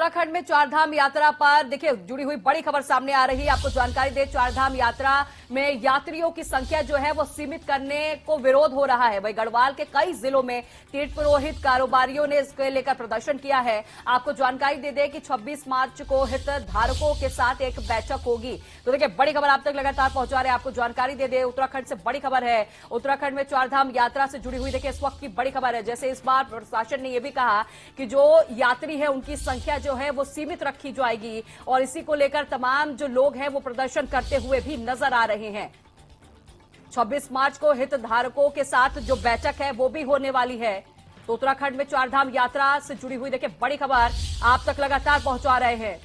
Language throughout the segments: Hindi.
उत्तराखंड में चारधाम यात्रा पर देखिए जुड़ी हुई बड़ी खबर सामने आ रही है। आपको जानकारी दे, चारधाम यात्रा में यात्रियों की संख्या जो है वो सीमित करने को विरोध हो रहा है। वही गढ़वाल के कई जिलों में तीर्थ पुरोहित कारोबारियों ने इसके लेकर प्रदर्शन किया है। आपको जानकारी दे दें कि 26 मार्च को हितधारकों के साथ एक बैठक होगी। तो देखिए बड़ी खबर आप तक लगातार पहुंचा रहे हैं। आपको जानकारी दे दें, उत्तराखंड से बड़ी खबर है। उत्तराखंड में चारधाम यात्रा से जुड़ी हुई देखिए इस वक्त की बड़ी खबर है। जैसे इस बार प्रशासन ने यह भी कहा कि जो यात्री है उनकी संख्या जो है वो सीमित रखी जाएगी और इसी को लेकर तमाम जो लोग हैं वो प्रदर्शन करते हुए भी नजर आ रहे हैं। 26 मार्च को हितधारकों के साथ जो बैठक है वो भी होने वाली है। तो उत्तराखंड में चारधाम यात्रा से जुड़ी हुई देखिए बड़ी खबर आप तक लगातार पहुंचा रहे हैं।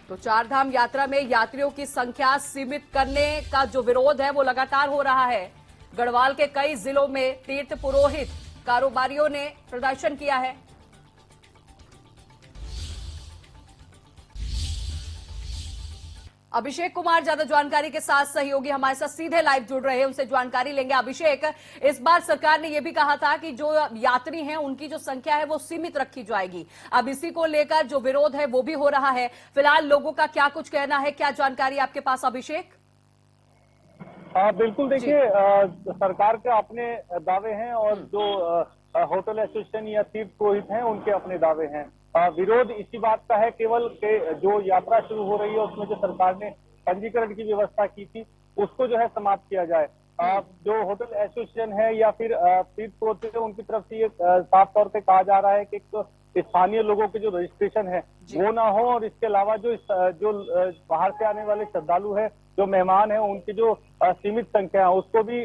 तो चारधाम यात्रा में यात्रियों की संख्या सीमित करने का जो विरोध है वो लगातार हो रहा है। गढ़वाल के कई जिलों में तीर्थ पुरोहित कारोबारियों ने प्रदर्शन किया है। अभिषेक कुमार ज्यादा जानकारी के साथ सहयोगी हमारे साथ सीधे लाइव जुड़ रहे हैं, उनसे जानकारी लेंगे। अभिषेक, इस बार सरकार ने यह भी कहा था कि जो यात्री हैं उनकी जो संख्या है वो सीमित रखी जाएगी। अब इसी को लेकर जो विरोध है वो भी हो रहा है। फिलहाल लोगों का क्या कुछ कहना है, क्या जानकारी आपके पास अभिषेक? बिल्कुल, देखिए सरकार के अपने दावे हैं और जो होटल एसोसिएशन या तीर्थ पुरोहित हैं उनके अपने दावे हैं। विरोध इसी बात का है केवल के जो यात्रा शुरू हो रही है उसमें जो सरकार ने पंजीकरण की व्यवस्था की थी उसको जो है समाप्त किया जाए। जो होटल एसोसिएशन है या फिर तीर्थ पुरोहित है उनकी तरफ से ये साफ तौर पे कहा जा रहा है कि तो स्थानीय लोगों के जो रजिस्ट्रेशन है वो ना हो और इसके अलावा जो बाहर से आने वाले श्रद्धालु है, जो मेहमान है, उनकी जो सीमित संख्या है उसको भी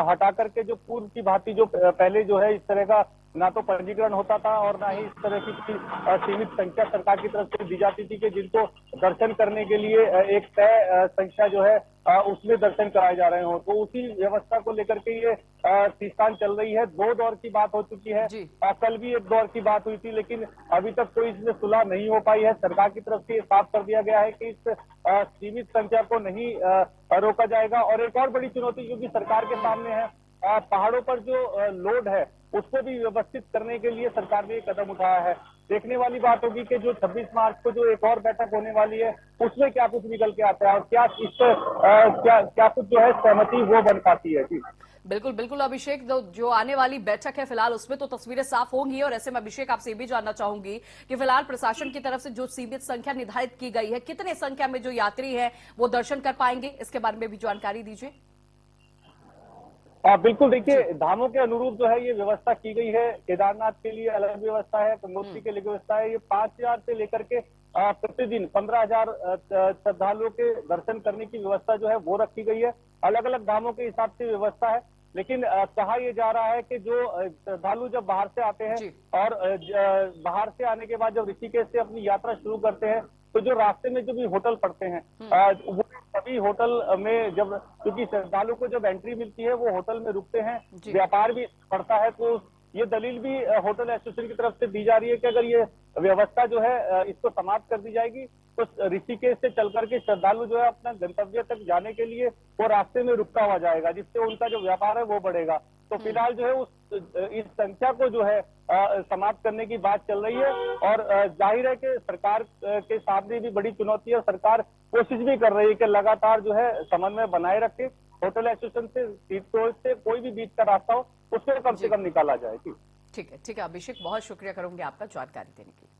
हटा करके जो पूर्व की भांति जो पहले जो है इस तरह का ना तो पंजीकरण होता था और ना ही इस तरह की सीमित संख्या सरकार की तरफ से दी जाती थी कि जिनको दर्शन करने के लिए एक तय संख्या जो है उसमें दर्शन कराए जा रहे हो। तो उसी व्यवस्था को लेकर के ये खींचतान चल रही है। 2 दौर की बात हो चुकी है। कल भी एक दौर की बात हुई थी लेकिन अभी तक कोई इसमें सुलह नहीं हो पाई है। सरकार की तरफ से ये साफ कर दिया गया है कि इस सीमित संख्या को नहीं रोका जाएगा। और एक और बड़ी चुनौती क्योंकि सरकार के सामने है, पहाड़ों पर जो लोड है उसको भी व्यवस्थित करने के लिए सरकार ने एक कदम उठाया है। देखने वाली बात होगी कि जो 26 मार्च को जो एक और बैठक होने वाली है उसमें क्या कुछ निकल के आता है और क्या इस क्या कुछ जो है सहमति वो बन पाती है। जी बिल्कुल बिल्कुल अभिषेक, जो आने वाली बैठक है फिलहाल उसमें तो तस्वीरें साफ होंगी और ऐसे में अभिषेक आपसे ये भी जानना चाहूंगी कि फिलहाल प्रशासन की तरफ से जो सीमित संख्या निर्धारित की गई है, कितने संख्या में जो यात्री है वो दर्शन कर पाएंगे, इसके बारे में भी जानकारी दीजिए। बिल्कुल, देखिए धामों के अनुरूप जो है ये व्यवस्था की गई है। केदारनाथ के लिए अलग व्यवस्था है, गंगोत्री के लिए व्यवस्था है। ये 5,000 से लेकर के प्रतिदिन 15,000 श्रद्धालुओं के दर्शन करने की व्यवस्था जो है वो रखी गई है। अलग अलग धामों के हिसाब से व्यवस्था है लेकिन कहा यह जा रहा है कि जो श्रद्धालु जब बाहर से आते हैं और बाहर से आने के बाद जब ऋषिकेश से अपनी यात्रा शुरू करते हैं तो जो रास्ते में जो भी होटल पड़ते हैं वो सभी होटल में जब क्योंकि श्रद्धालु को जब एंट्री मिलती है वो होटल में रुकते हैं, व्यापार भी पड़ता है। तो ये दलील भी होटल एसोसिएशन की तरफ से दी जा रही है कि अगर ये व्यवस्था जो है इसको समाप्त कर दी जाएगी तो ऋषिकेश से चल करके श्रद्धालु जो है अपना गंतव्य तक जाने के लिए वो रास्ते में रुकता हुआ जाएगा, जिससे उनका जो व्यापार है वो बढ़ेगा। तो फिलहाल जो है इस संख्या को जो है समाप्त करने की बात चल रही है और जाहिर है कि सरकार के सामने भी बड़ी चुनौती है। सरकार कोशिश भी कर रही है कि लगातार जो है समन्वय बनाए रखे, होटल एसोसिएशन से तीर्थ पुरोहित से कोई भी बीच का रास्ता हो उसको कम से कम निकाला जाए। ठीक है अभिषेक, बहुत शुक्रिया करूंगी आपका जानकारी देने के लिए।